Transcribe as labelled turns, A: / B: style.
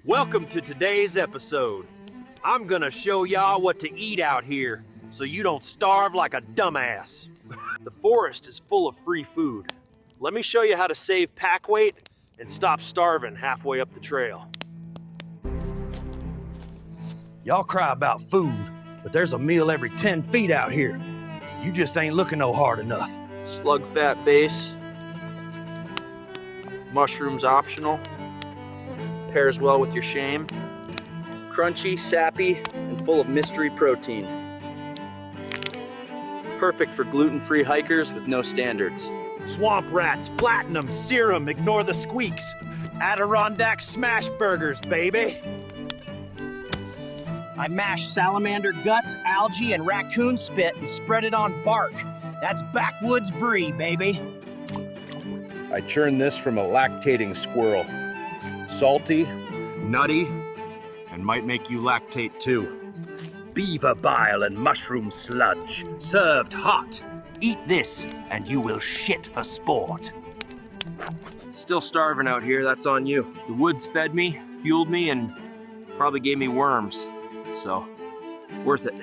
A: Welcome to today's episode. I'm gonna show y'all what to eat out here so you don't starve like a dumbass. The forest is full of free food. Let me show you how to save pack weight and stop starving halfway up the trail. Y'all cry about food, but there's a meal every 10 feet out here. You just ain't looking no hard enough. Slug fat base. Mushrooms optional. Pairs well with your shame. Crunchy, sappy, and full of mystery protein. Perfect for gluten-free hikers with no standards. Swamp rats, flatten them, sear them, ignore the squeaks. Adirondack smash burgers, baby.
B: I mash salamander guts, algae, and raccoon spit and spread it on bark. That's backwoods brie, baby.
C: I churned this from a lactating squirrel. Salty, nutty, and might make you lactate too.
A: Beaver bile and mushroom sludge, served hot. Eat this, and you will shit for sport. Still starving out here, that's on you. The woods fed me, fueled me, and probably gave me worms. So, worth it.